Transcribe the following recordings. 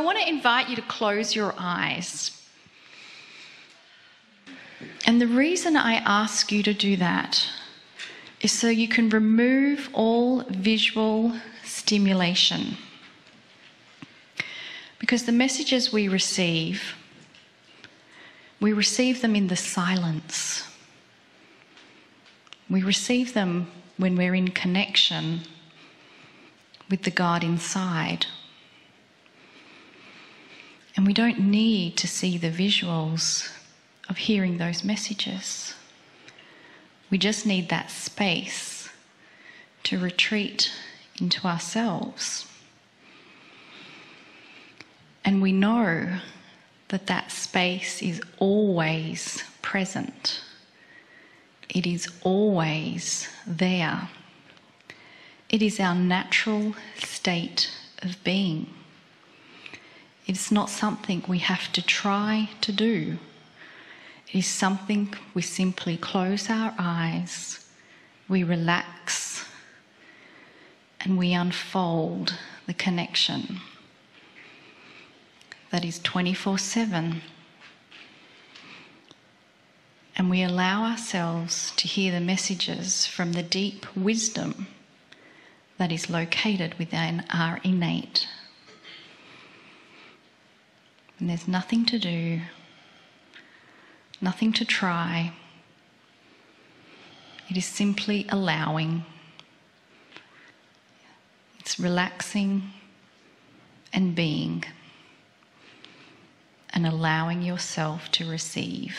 I want to invite you to close your eyes. And the reason I ask you to do that is so you can remove all visual stimulation. Because the messages we receive them in the silence. We receive them when we're in connection with the God inside. And we don't need to see the visuals of hearing those messages. We just need that space to retreat into ourselves. And we know that that space is always present. It is always there. It is our natural state of being. It's not something we have to try to do. It is something we simply close our eyes, we relax, and we unfold the connection that is 24/7. And we allow ourselves to hear the messages from the deep wisdom that is located within our innate. And there's nothing to do, nothing to try. It is simply allowing. It's relaxing and being, and allowing yourself to receive.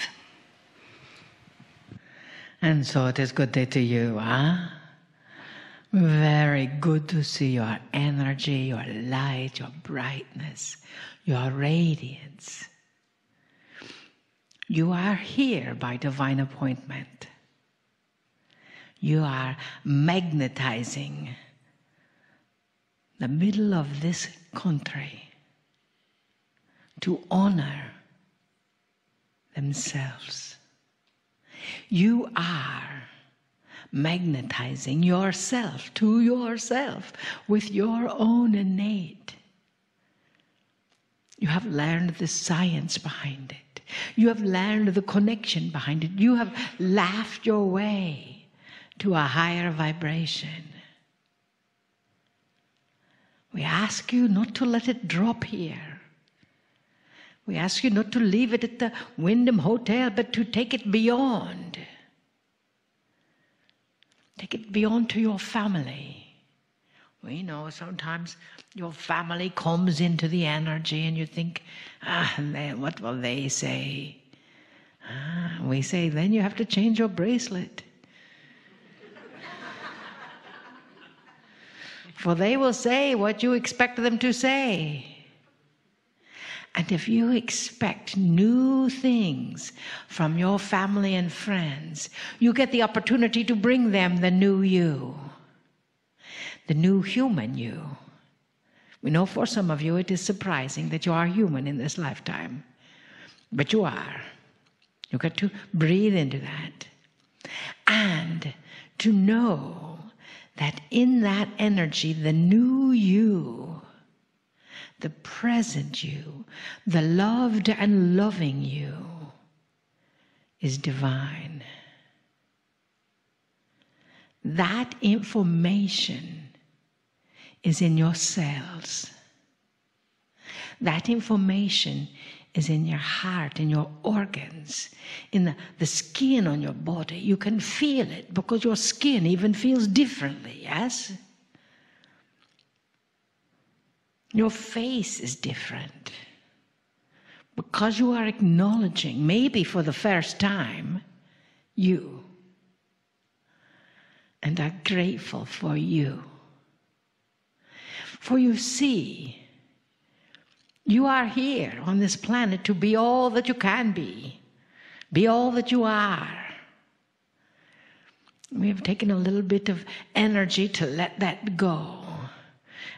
And so it is good day to you, huh? Very good to see your energy, your light, your brightness, your radiance. You are here by divine appointment. You are magnetizing the middle of this country to honor themselves. You are magnetizing yourself to yourself with your own innate. You have learned the science behind it. You have learned the connection behind it. You have laughed your way to a higher vibration. We ask you not to let it drop here. We ask you not to leave it at the Wyndham Hotel, but to take it beyond. Take it beyond to your family. We know sometimes your family comes into the energy and you think, what will they say? We say, then you have to change your bracelet. For they will say what you expect them to say. And if you expect new things from your family and friends, you get the opportunity to bring them the new you, the new human you. We know for some of you it is surprising that you are human in this lifetime, but you are. You get to breathe into that. And to know that in that energy, the new you, the present you, the loved and loving you is divine. That information is in your cells. That information is in your heart, in your organs, in the skin on your body. You can feel it because your skin even feels differently, yes? Your face is different because you are acknowledging, maybe for the first time, you, and are grateful for you. For you see, you are here on this planet to be all that you can be all that you are. We have taken a little bit of energy to let that go.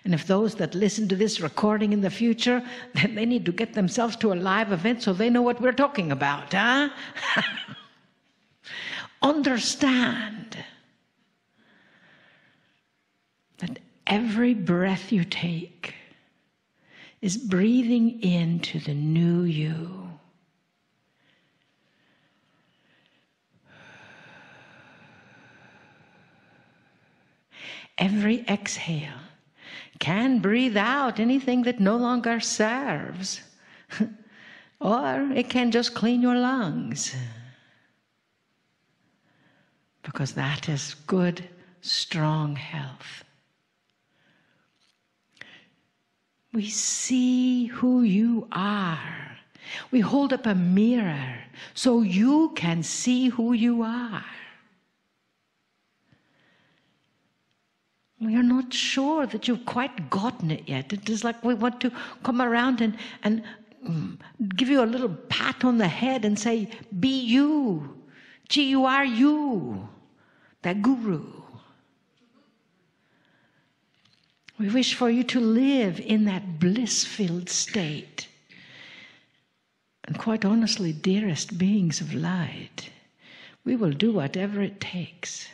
And if those that listen to this recording in the future, then they need to get themselves to a live event so they know what we're talking about, huh? Understand that every breath you take is breathing into the new you. Every exhale can breathe out anything that no longer serves, or it can just clean your lungs, because that is good, strong health. We see who you are. We hold up a mirror so you can see who you are. We are not sure that you've quite gotten it yet. It is like we want to come around and give you a little pat on the head and say, be you. Gee, you are you. That guru. We wish for you to live in that bliss-filled state. And quite honestly, dearest beings of light, we will do whatever it takes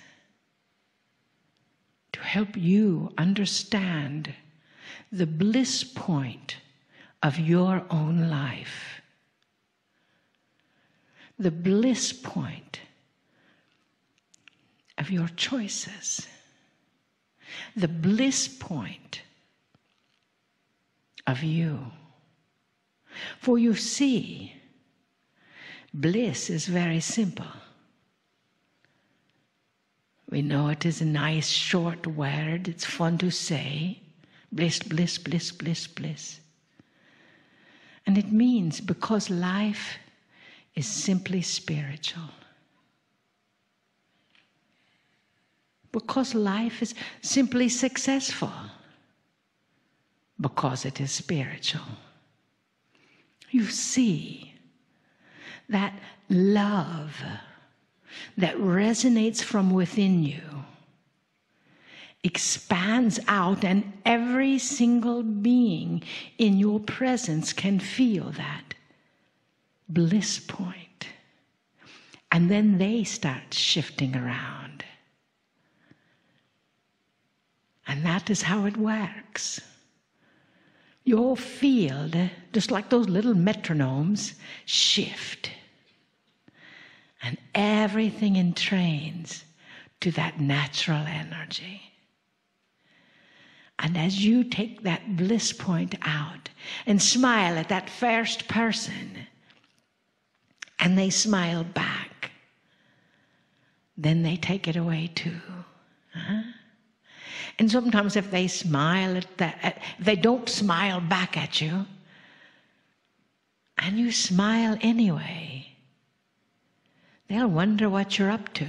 to help you understand the bliss point of your own life. The bliss point of your choices. The bliss point of you. For you see, bliss is very simple. We know it is a nice short word. It's fun to say. Bliss, bliss, bliss, bliss, bliss. And it means because life is simply spiritual. Because life is simply successful. Because it is spiritual. You see that love that resonates from within you expands out, and every single being in your presence can feel that bliss point. And then they start shifting around. And that is how it works. Your field, just like those little metronomes, shift. And everything entrains to that natural energy. And as you take that bliss point out and smile at that first person, and they smile back, then they take it away too. Huh? And sometimes if they smile at that, they don't smile back at you, and you smile anyway, they'll wonder what you're up to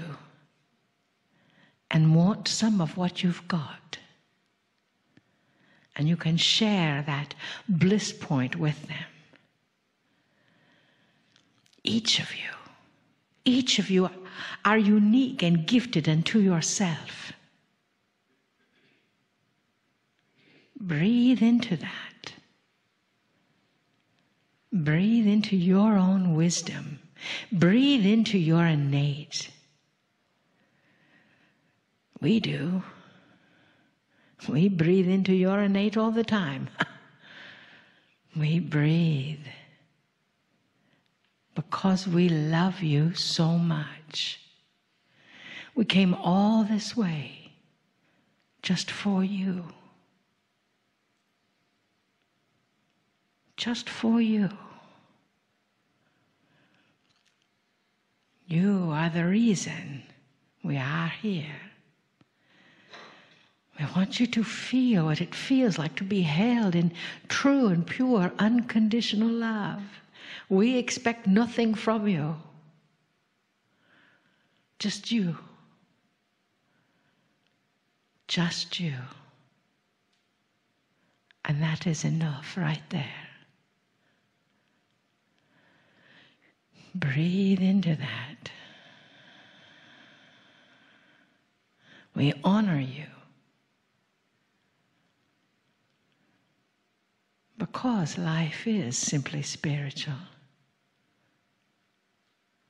and want some of what you've got. And you can share that bliss point with them. Each of you are unique and gifted unto yourself. Breathe into that. Breathe into your own wisdom. Breathe into your innate. We do. We breathe into your innate all the time. We breathe because we love you so much. We came all this way just for you. Just for you. You are the reason we are here. We want you to feel what it feels like to be held in true and pure unconditional love. We expect nothing from you. Just you. Just you. And that is enough right there. Breathe into that. We honor you because life is simply spiritual.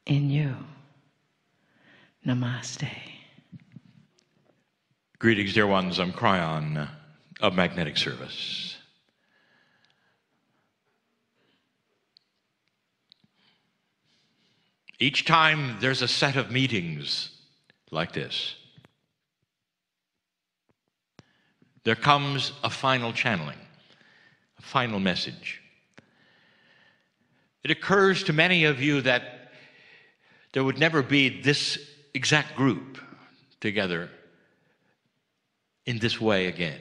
In you. Namaste. Greetings, dear ones. I'm Kryon of Magnetic Service. Each time there's a set of meetings like this, there comes a final channeling, a final message. It occurs to many of you that there would never be this exact group together in this way again.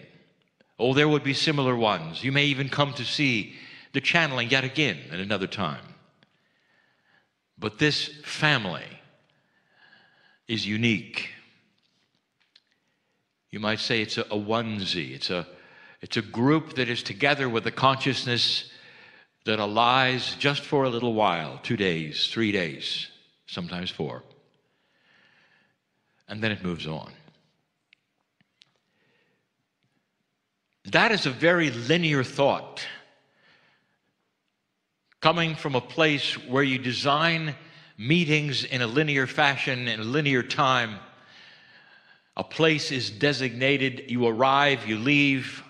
Oh, there would be similar ones. You may even come to see the channeling yet again at another time. But this family is unique. You might say it's a onesie. It's a group that is together with a consciousness that lies just for a little while, 2 days, 3 days, sometimes 4. And then it moves on. That is a very linear thought, coming from a place where you design meetings in a linear fashion, in a linear time. A place is designated, you arrive, you leave,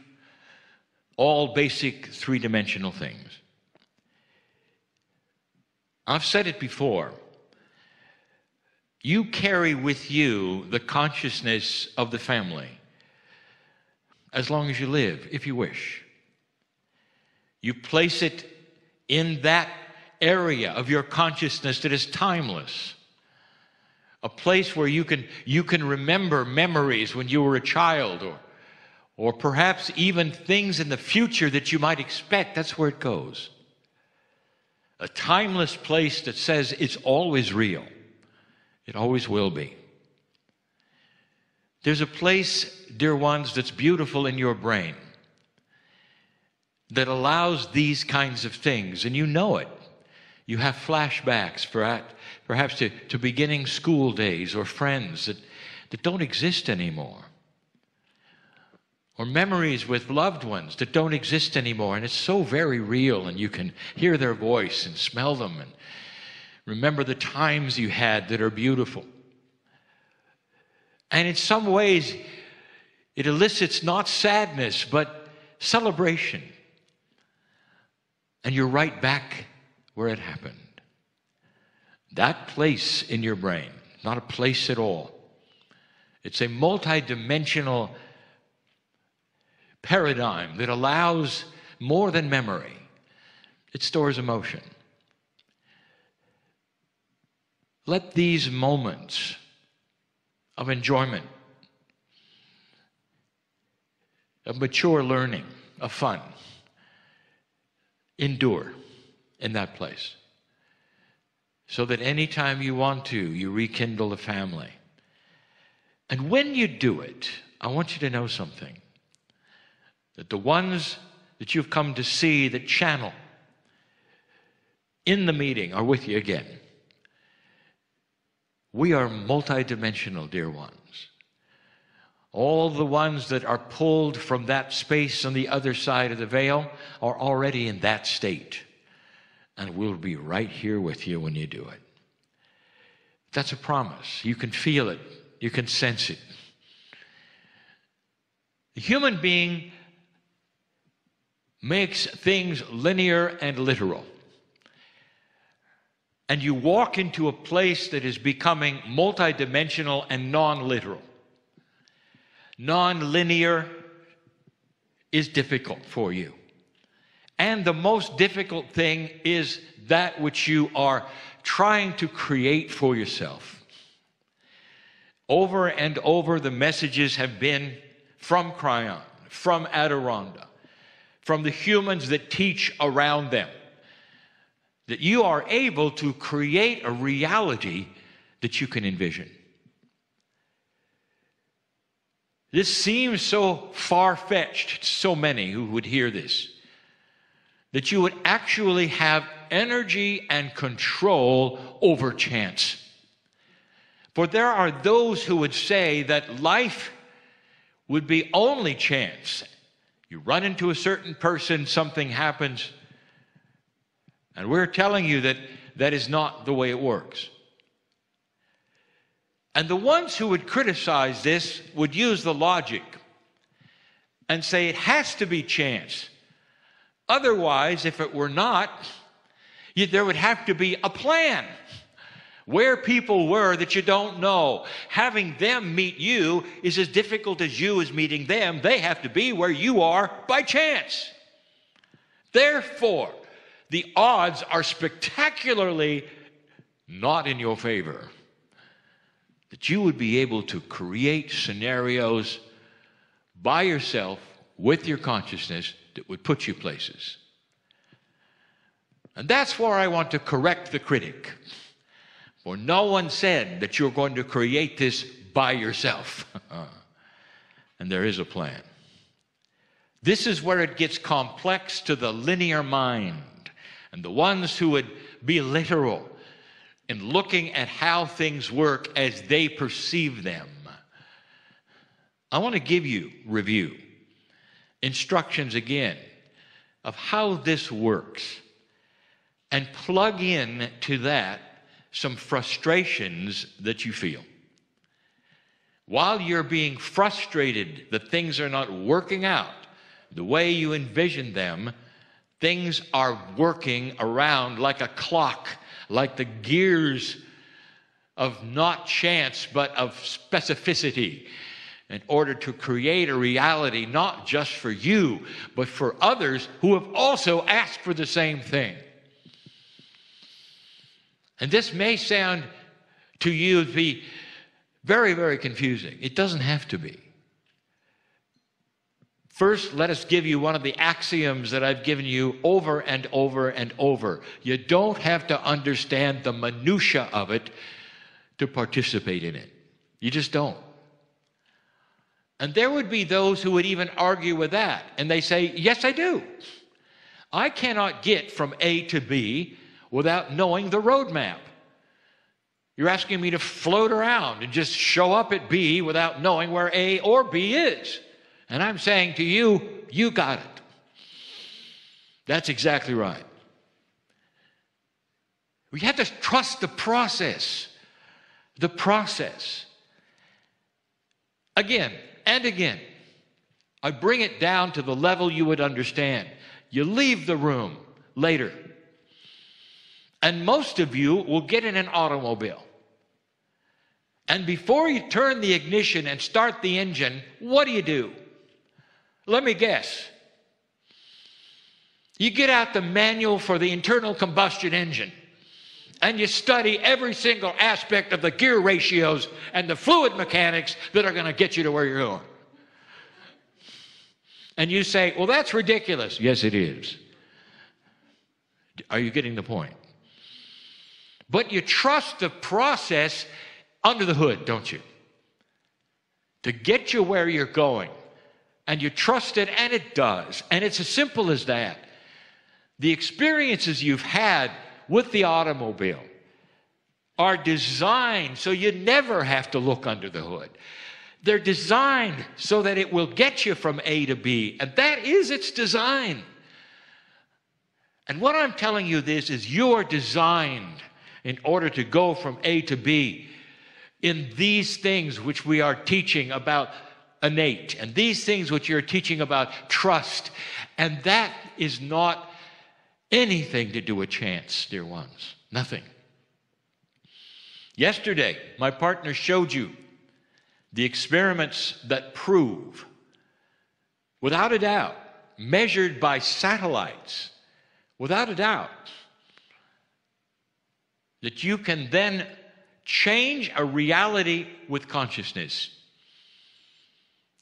all basic three-dimensional things. I've said it before. You carry with you the consciousness of the family as long as you live, if you wish. You place it in that area of your consciousness that is timeless. A place where you can remember memories when you were a child, or perhaps even things in the future that you might expect. That's where it goes. A timeless place that says it's always real. It always will be. There's a place, dear ones, that's beautiful in your brain that allows these kinds of things, and you know it. You have flashbacks, perhaps to beginning school days or friends that don't exist anymore. Or memories with loved ones that don't exist anymore, and it's so very real, and you can hear their voice and smell them and remember the times you had that are beautiful. And in some ways, it elicits not sadness, but celebration. And you're right back where it happened. That place in your brain, not a place at all. It's a multidimensional paradigm that allows more than memory. It stores emotion. Let these moments of enjoyment, of mature learning, of fun, endure in that place, so that anytime you want to, you rekindle the family. And when you do it, I want you to know something, that the ones that you've come to see that channel in the meeting are with you again. We are multidimensional, dear ones. All the ones that are pulled from that space on the other side of the veil are already in that state. And we'll be right here with you when you do it. That's a promise. You can feel it. You can sense it. The human being makes things linear and literal. And you walk into a place that is becoming multidimensional and non-literal. Non-linear is difficult for you. And the most difficult thing is that which you are trying to create for yourself. Over and over, the messages have been from Kryon, from Adirondack, from the humans that teach around them, that you are able to create a reality that you can envision. This seems so far-fetched to so many who would hear this, that you would actually have energy and control over chance. For there are those who would say that life would be only chance. You run into a certain person, something happens, and we're telling you that that is not the way it works. And the ones who would criticize this would use the logic and say it has to be chance. Otherwise, if it were not, there would have to be a plan. Where people were that you don't know. Having them meet you is as difficult as you is meeting them. They have to be where you are by chance. Therefore, the odds are spectacularly not in your favor. That you would be able to create scenarios by yourself with your consciousness that would put you places. And that's where I want to correct the critic. For no one said that you're going to create this by yourself. And there is a plan. This is where it gets complex to the linear mind and the ones who would be literal in looking at how things work as they perceive them. I want to give you review, instructions again of how this works, and plug in to that some frustrations that you feel. While you're being frustrated that things are not working out the way you envisioned them, things are working around like a clock, like the gears of not chance but of specificity, in order to create a reality not just for you, but for others who have also asked for the same thing. And this may sound to you to be very, very confusing. It doesn't have to be. First, let us give you one of the axioms that I've given you over and over and over. You don't have to understand the minutia of it to participate in it. You just don't. And there would be those who would even argue with that. And they say, yes, I do. I cannot get from A to B without knowing the roadmap. You're asking me to float around and just show up at B without knowing where A or B is. And I'm saying to you, you got it. That's exactly right. We have to trust the process. The process. Again and again, I bring it down to the level you would understand. You leave the room later, and most of you will get in an automobile. And before you turn the ignition and start the engine, what do? Let me guess. You get out the manual for the internal combustion engine, and you study every single aspect of the gear ratios and the fluid mechanics that are going to get you to where you're going. And you say, well, that's ridiculous. Yes, it is. Are you getting the point? But you trust the process under the hood, don't you? To get you where you're going. And you trust it, and it does. And it's as simple as that. The experiences you've had with the automobile are designed so you never have to look under the hood. They're designed so that it will get you from A to B, and that is its design. And what I'm telling you this is you're designed in order to go from A to B in these things which we are teaching about innate, and these things which you're teaching about trust. And that is not anything to do with chance, dear ones. Nothing. Yesterday, my partner showed you the experiments that prove, without a doubt, measured by satellites, without a doubt, that you can then change a reality with consciousness.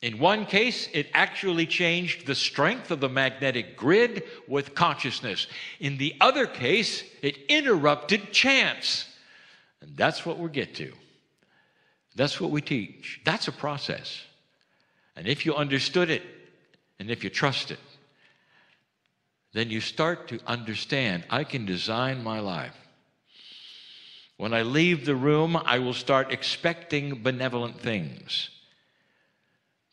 In one case, it actually changed the strength of the magnetic grid with consciousness. In the other case, it interrupted chance. And that's what we'll get to. That's what we teach. That's a process. And if you understood it, and if you trust it, then you start to understand, I can design my life. When I leave the room, I will start expecting benevolent things.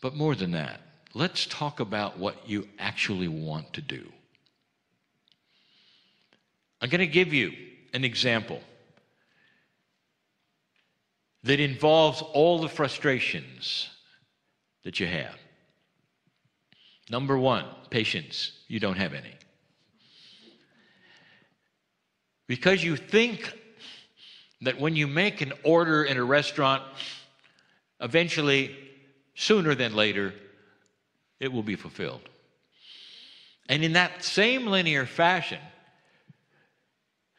But more than that, let's talk about what you actually want to do. I'm going to give you an example that involves all the frustrations that you have. Number one, patience. You don't have any. Because you think that when you make an order in a restaurant, eventually, sooner than later, it will be fulfilled. And in that same linear fashion,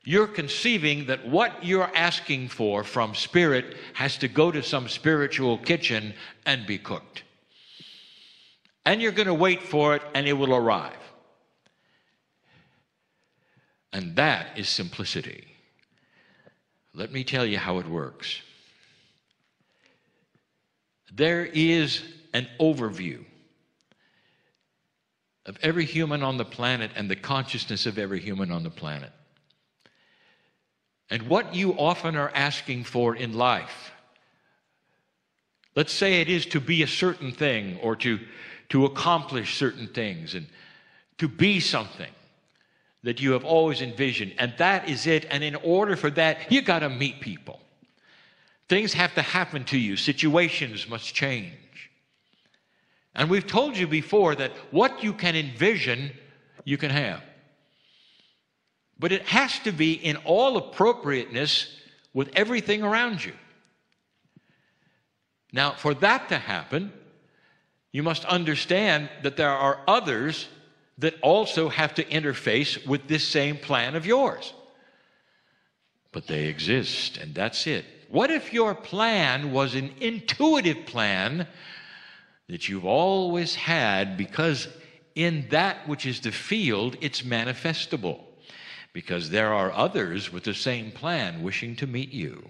you're conceiving that what you're asking for from Spirit has to go to some spiritual kitchen and be cooked. And you're going to wait for it, and it will arrive. And that is simplicity. Let me tell you how it works. There is an overview of every human on the planet and the consciousness of every human on the planet. And what you often are asking for in life, let's say it is to be a certain thing or to accomplish certain things and to be something that you have always envisioned, and that is it. And in order for that, you got to meet people. Things have to happen to you. Situations must change. And we've told you before that what you can envision, you can have. But it has to be in all appropriateness with everything around you. Now, for that to happen, you must understand that there are others that also have to interface with this same plan of yours. But they exist, and that's it. What if your plan was an intuitive plan that you've always had, because in that which is the field, it's manifestable? Because there are others with the same plan wishing to meet you.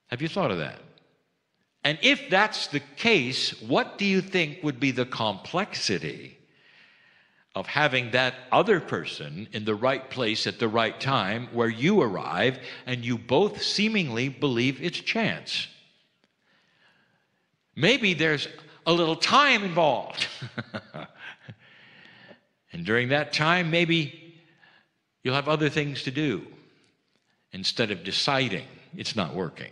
Have you thought of that? And if that's the case, what do you think would be the complexity of having that other person in the right place at the right time where you arrive and you both seemingly believe it's chance? Maybe there's a little time involved. And during that time, maybe you'll have other things to do instead of deciding it's not working.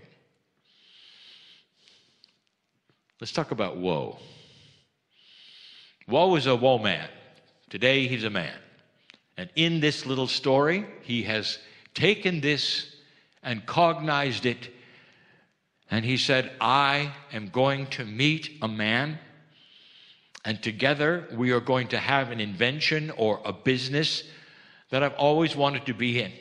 Let's talk about woe. Woe is a woe man. Today he's a man. And in this little story, he has taken this and cognized it. And he said, I am going to meet a man, and together we are going to have an invention or a business that I've always wanted to be in.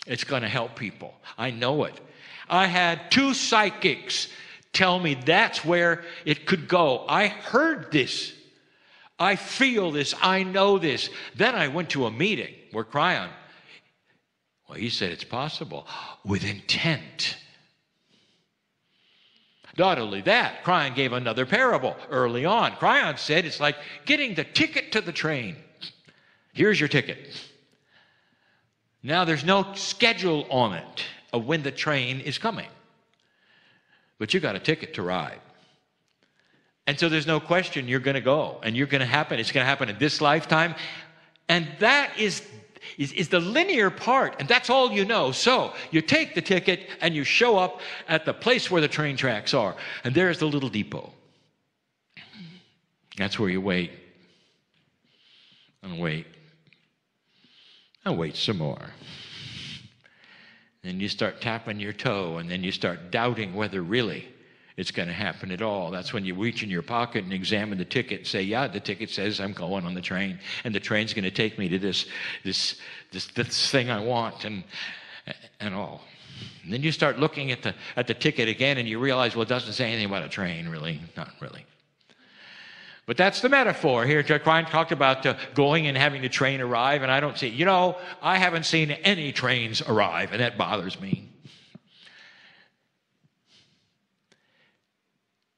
It's going to help people. I know it. I had 2 psychics tell me that's where it could go. I heard this. I feel this. I know this. Then I went to a meeting where Kryon, well, he said it's possible with intent. Not only that, Kryon gave another parable early on. Kryon said it's like getting the ticket to the train. Here's your ticket. Now there's no schedule on it of when the train is coming. But you got a ticket to ride. And so there's no question you're going to go and you're going to happen. It's going to happen in this lifetime. And that is the linear part, and that's all you know. So you take the ticket and you show up at the place where the train tracks are, and there's the little depot. That's where you wait and wait and wait some more. And you start tapping your toe, and then you start doubting whether really it's going to happen at all. That's when you reach in your pocket and examine the ticket and say, yeah, the ticket says I'm going on the train, and the train's going to take me to this thing I want, and all. And then you start looking at the ticket again, and you realize, well, it doesn't say anything about a train, really. Not really. But that's the metaphor here. Kryon talked about going and having the train arrive, and I don't see, I haven't seen any trains arrive, and that bothers me.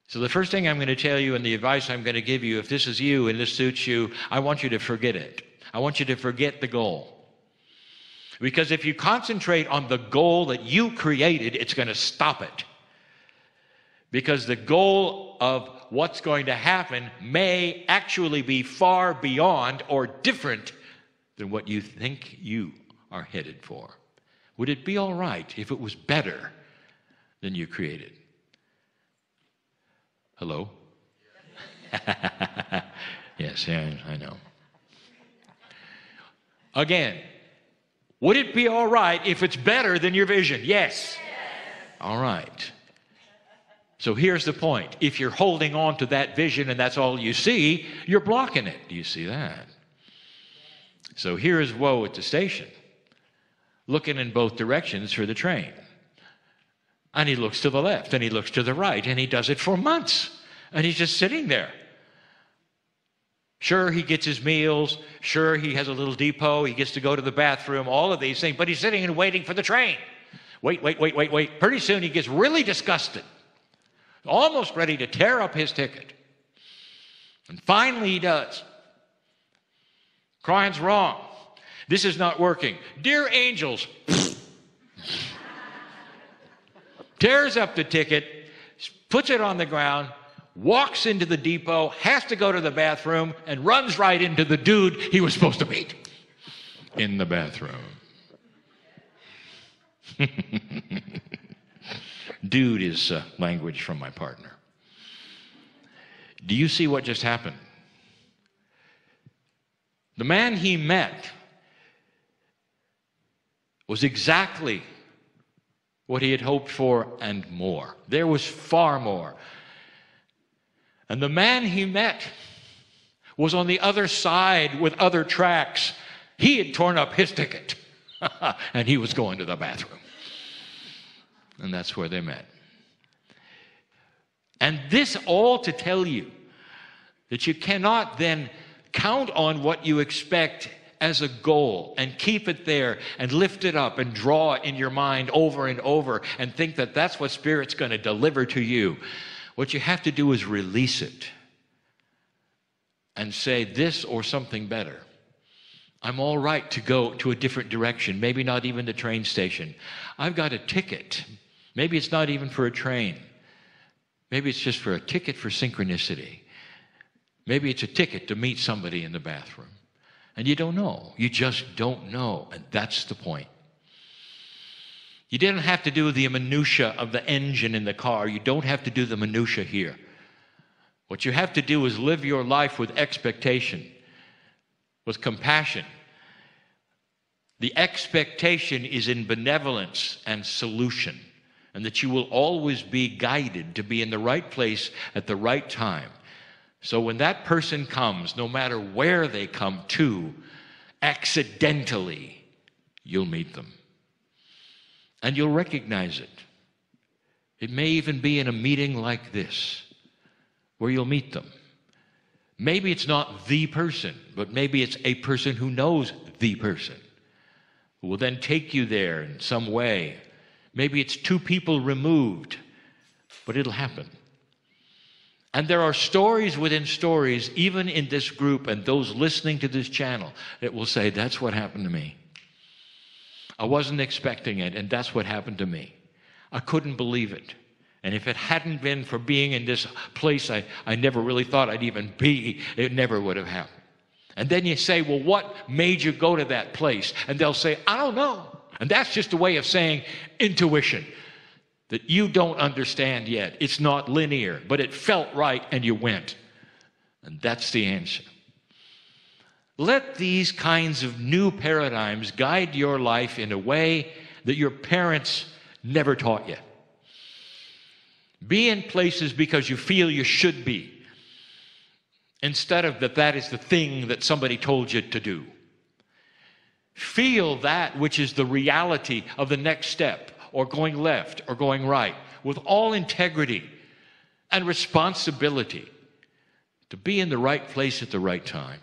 So the first thing I'm going to tell you, and the advice I'm going to give you, if this is you and this suits you, I want you to forget it. I want you to forget the goal. Because if you concentrate on the goal that you created, it's going to stop it. Because the goal of what's going to happen may actually be far beyond or different than what you think you are headed for. Would it be all right if it was better than you created? Hello? Yes, I know. Again, Would it be all right if it's better than your vision? Yes. All right. So here's the point. If you're holding on to that vision and that's all you see, you're blocking it. Do you see that? So here is woe at the station, looking in both directions for the train. And he looks to the left and he looks to the right, and he does it for months. And he's just sitting there. Sure, he gets his meals. Sure, he has a little depot. He gets to go to the bathroom, all of these things. But he's sitting and waiting for the train. Wait. Pretty soon he gets really disgusted, almost ready to tear up his ticket. And finally he does. Cryon's wrong. This is not working. Dear angels. Tears up the ticket, puts it on the ground, walks into the depot, has to go to the bathroom, and runs right into the dude he was supposed to meet in the bathroom. Dude is language from my partner. Do you see what just happened? The man he met was exactly what he had hoped for and more. There was far more. And the man he met was on the other side with other tracks. He had torn up his ticket and he was going to the bathroom. And that's where they met. And this all to tell you that you cannot then count on what you expect as a goal and keep it there and lift it up and draw it in your mind over and over and think that that's what Spirit's going to deliver to you. What you have to do is release it and say this or something better. I'm all right to go to a different direction, maybe not even the train station. I've got a ticket. Maybe it's not even for a train. Maybe it's just for a ticket for synchronicity. Maybe it's a ticket to meet somebody in the bathroom. And you don't know. You just don't know. And that's the point. You didn't have to do the minutia of the engine in the car. You don't have to do the minutia here. What you have to do is live your life with expectation, with compassion. The expectation is in benevolence and solution, and that you will always be guided to be in the right place at the right time. So when that person comes, no matter where they come to, accidentally, you'll meet them. And you'll recognize it. It may even be in a meeting like this, where you'll meet them. Maybe it's not the person, but maybe it's a person who knows the person, who will then take you there in some way. Maybe it's two people removed, but it'll happen. And there are stories within stories, even in this group and those listening to this channel, that will say, that's what happened to me. I wasn't expecting it, and that's what happened to me. I couldn't believe it. And if it hadn't been for being in this place I never really thought I'd even be, it never would have happened. And then you say, well, what made you go to that place? And they'll say, I don't know. And that's just a way of saying intuition. That you don't understand yet. It's not linear, but it felt right and you went. And that's the answer. Let these kinds of new paradigms guide your life in a way that your parents never taught you. Be in places because you feel you should be, instead of that is the thing that somebody told you to do. Feel that which is the reality of the next step, or going left, or going right, with all integrity and responsibility to be in the right place at the right time.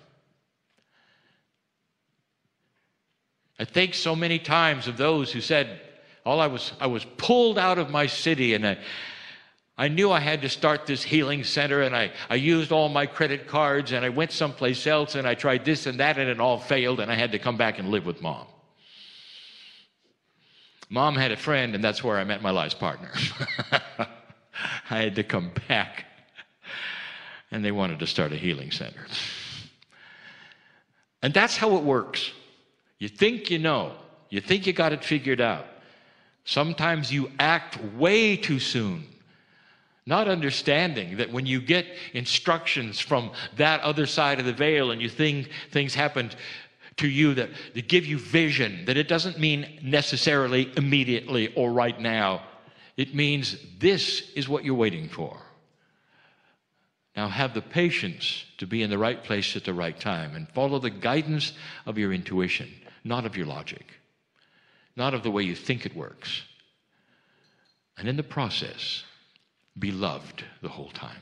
I think so many times of those who said, I was pulled out of my city, and I knew I had to start this healing center, and I used all my credit cards, and I went someplace else, and I tried this and that, and it all failed, and I had to come back and live with Mom. Mom had a friend, and that's where I met my life's partner. I had to come back, and they wanted to start a healing center. And that's how it works. You think you know. You think you got it figured out. Sometimes you act way too soon, not understanding that when you get instructions from that other side of the veil and you think things happened, to you that give you vision, that it doesn't mean necessarily immediately or right now. It means this is what you're waiting for. Now have the patience to be in the right place at the right time and follow the guidance of your intuition, not of your logic, not of the way you think it works. And in the process, be loved the whole time.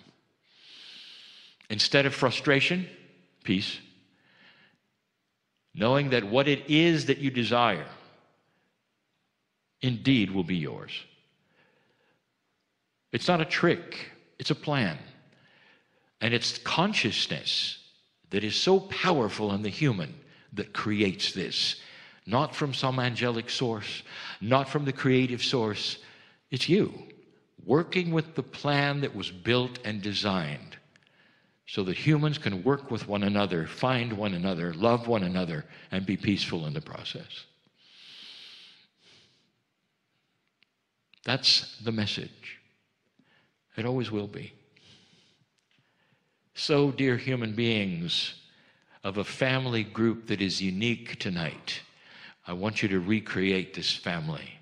Instead of frustration, peace. Knowing that what it is that you desire indeed will be yours. It's not a trick, it's a plan. And it's consciousness that is so powerful in the human that creates this. Not from some angelic source, not from the creative source. It's you working with the plan that was built and designed so that humans can work with one another, find one another, love one another, and be peaceful in the process. That's the message. It always will be. So, dear human beings of a family group that is unique tonight, I want you to recreate this family.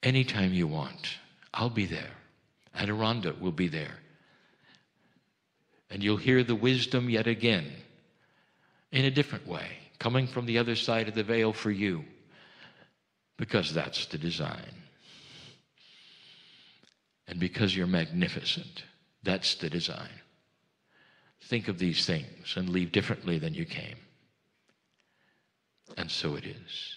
Anytime you want, I'll be there. And Rhonda will be there. And you'll hear the wisdom yet again in a different way, coming from the other side of the veil for you, because that's the design. And because you're magnificent, that's the design. Think of these things and leave differently than you came. And so it is.